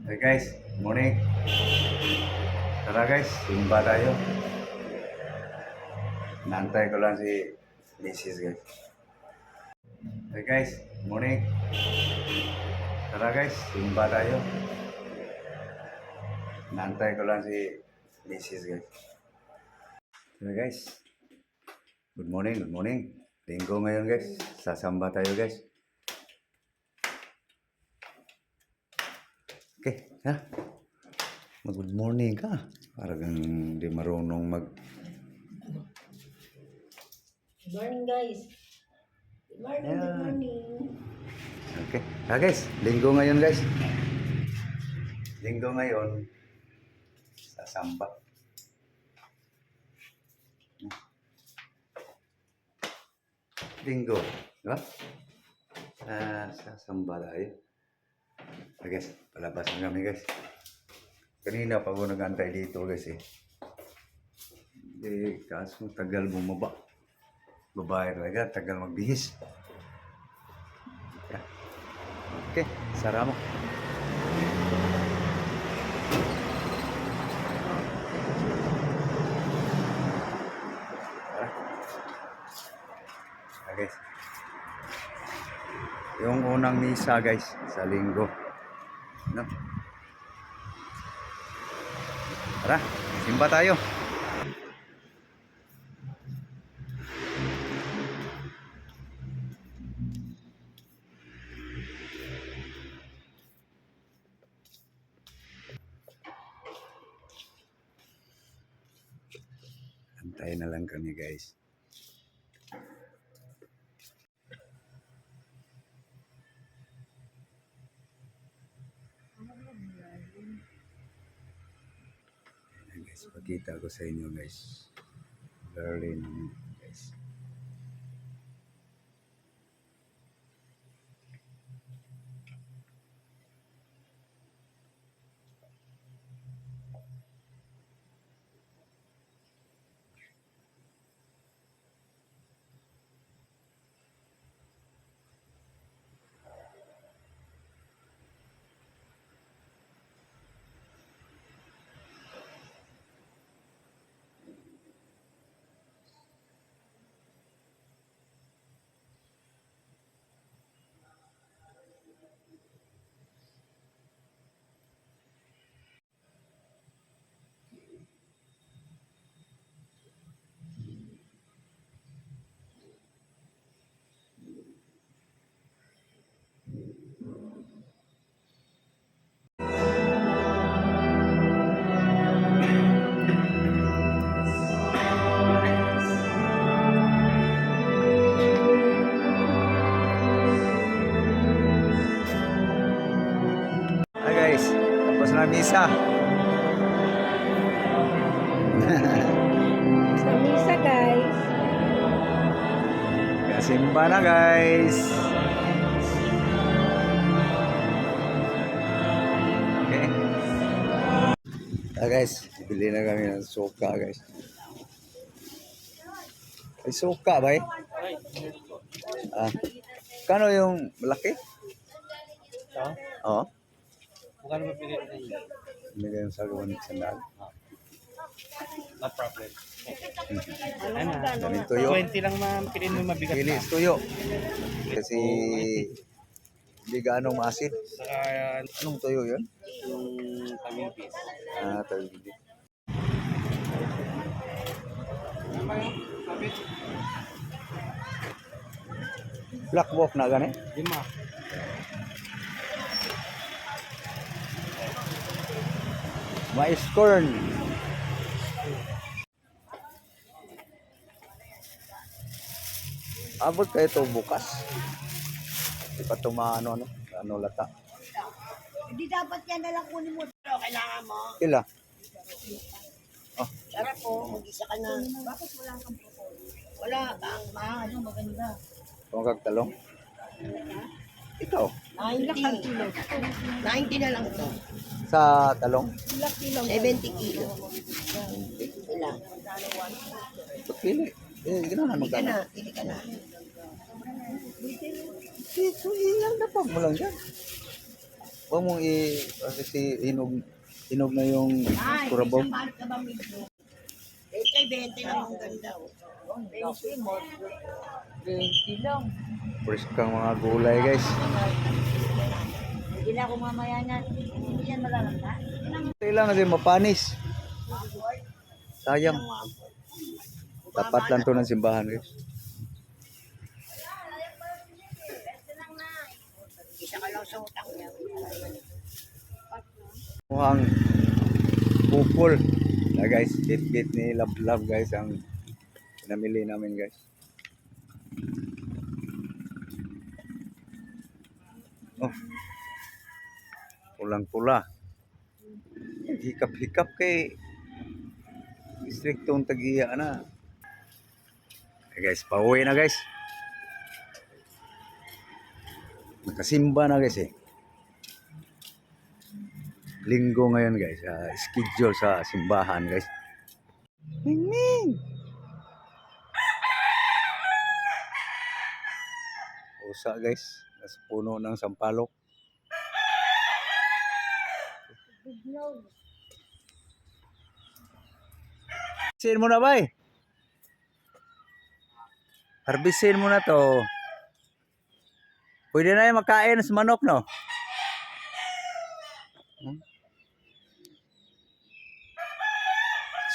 Hey guys, morning. Tara guys, simba tayo. Nantay ko lang si Mrs. guys. Hey guys, morning. Tara guys, simba tayo. Nantay ko lang si Mrs. guys. Hey guys, good morning, good morning. Linggo ngayon guys, sasamba tayo guys. Okay, ha? Mag-good morning ka. Parang di marunong mag... Good morning, guys. Good morning, good Ayan. morning. Okay. Guys, linggo ngayon guys. Linggo ngayon, sasamba. Linggo, di ba? Sasamba tayo. Guys, palabas na kami guys. Kanina pa ako nag-antay dito guys eh. Kaso tagal bumaba. Babae talaga, tagal magbihis. Okay, sara mo. Guys. Yung unang misa guys sa linggo. No? Tara, simba tayo. Antayin na lang kami guys. Ayan guys, pakita ko sa inyo guys. Early naman guys. Hi guys, tapos na misa. Sa misa, guys. Kasimba na guys. Okay. Guys, bili na kami ng suka guys. Ay suka ba eh? Kano yung malaki? Ito? Oo. Bukan ba pili na yun? Hindi kayong sagawan ng sandal. No problem. Ano na? Daming tuyo. 20 lang ma'am, piliin mo yung mabigat Pili na. tuyo. Kasi hindi gaano maasin. Saka Anong tuyo yun? yung tamibis. Tawid. Black walk na gani? 5. Mais corn. Abot kayo ito bukas. Di pa tumano ano lata. Hindi dapat yan na lang kunin mo. Pero kailangan mo. Kila. Sarap po, mag-isa ka na. Bakit wala kang propose? Wala kang ano, maganda. Kung kagtalong. Ikaw. 90. 90 na lang ito. Sa talong. 70 kilo. Wala. Pili. Ganahan Hindi ka magkano. na, hindi ka na. Ito ilang na pa mo lang yan. Huwag mong kasi hinog na yung Ay, kurabaw. isang balot na ba medyo? Eh, kay 20 lang ang ganda. 20 mo. 20 lang. Fresh kang mga gulay guys. Hindi na ako mamaya na. Hindi yan malalanda. Kailangan kasi mapanis. Sayang. Tapat lang to ng simbahan guys. Isa ka lang sa utang niya. Mukhang bukol. Na guys, hit ni Love guys ang pinamili namin guys. Oh. Pulang-pula. Hikap-hikap kay istriktong tag-iya na. Okay guys, pauwi na guys. Nakasimba na guys eh. Linggo ngayon guys, schedule sa simbahan guys. Ming! Usa guys, nasa puno ng sampalok. Harbisin mo na ba eh? Harbisin mo na to. Pwede na yung makain sa manok no?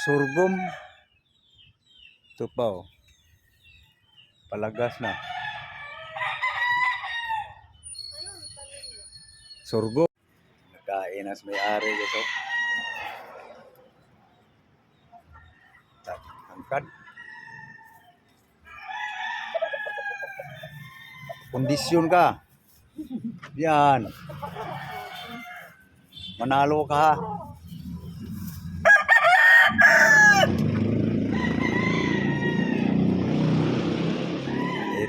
Sorghum. Ito pa oh. Palagas na. Sorghum. Nakain as may-ari guys oh. Angkat. Kondisyon ka. Yan. Manalo ka ha.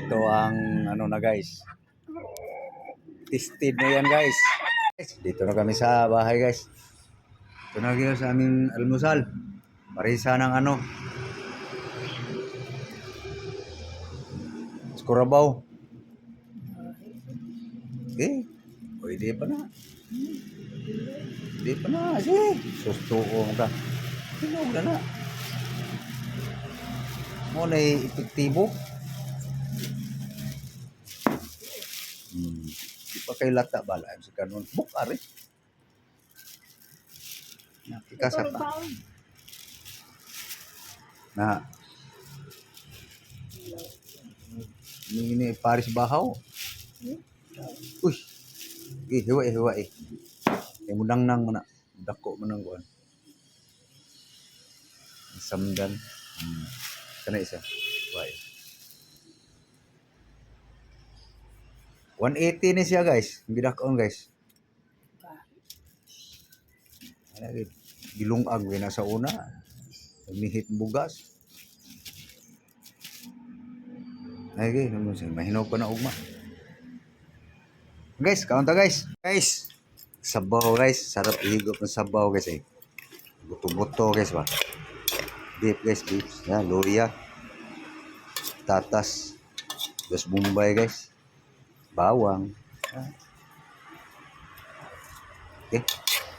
Ito ang ano na guys. Tested na yan guys. Dito na kami sa bahay guys. Ito na kayo sa aming almusal. Marisa ng ano. Kurabaw. Eh, pwede pa na. Pwede pa na. Sige. Sustuo ka. Hinog na na. Mo na epektibo. Di pa kay lata bala. Sa kanon. Bukari. Nakikasa pa. Na. Ini Paris Bahaw. Uy. Hiwa. Mudang nang mana. Dako manang kuan. Samdan. Kana isa. Why? 180 ni siya guys. Bidakon guys. Gilungag na sa una. Umihit bugas. Ay, mahinog pa na ugma. Guys, kaunta guys. Guys, sabaw guys. Sarap ihigop ng sabaw guys eh. Buto-buto guys ba. Beef guys, beef. Yan, luya. Tatas. Dos Bombay guys. Bawang. Okay.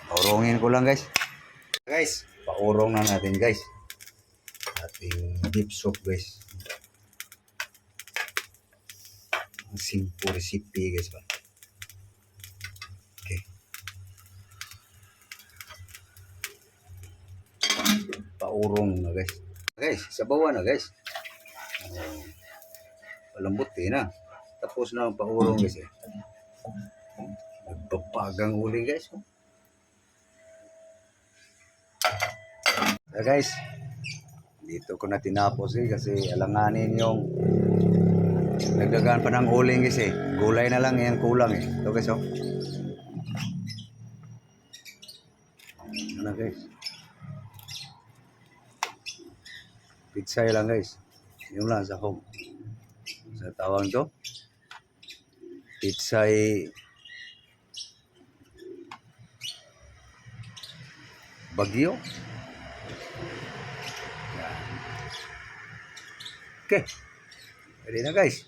Paurongin ko lang guys. Guys, paurong na natin guys. Ating beef soup guys. Simple recipe guys ba. Okay. Paurong na guys. Guys, sabawan na guys. Palambuti na. Tapos na ang paurong guys eh. Nagpapagang uli guys. So guys, dito ko na tinapos eh kasi alanganin yung nagdagaan pa ng uling kasi gulay na lang yan kulang eh. Ito guys oh. Ano guys? Pitsay lang guys. Yung lang sa home. Sa tawag to. Pitsay Bagyo. Yan. Okay. Pwede na guys.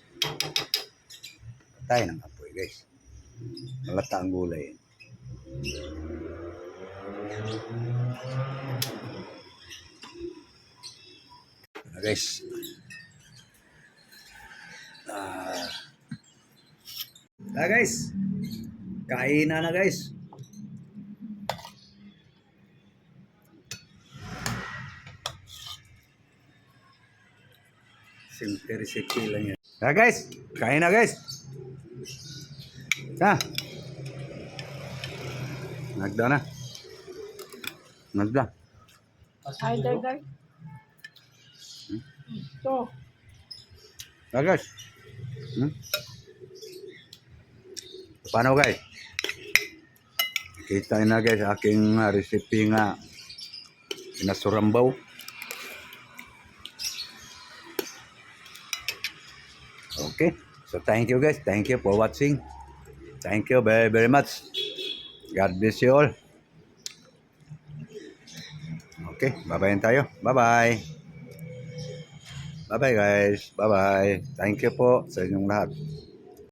Patay ng apoy guys. Malata ang gulay. Guys. Ah. Guys. Kain na guys. Simple recipe lang yan. Guys. Kain na guys. Ha? Nagda na. Nagda. Ay, guys. So, Guys. Hmm? Paano guys? Kita na guys aking recipe nga pinasurambaw. Okay. So thank you guys. Thank you for watching. Thank you very very much. God bless you all. Okay. Bye-bye tayo. Bye-bye. Bye-bye guys. Bye-bye. Thank you po sa inyong lahat.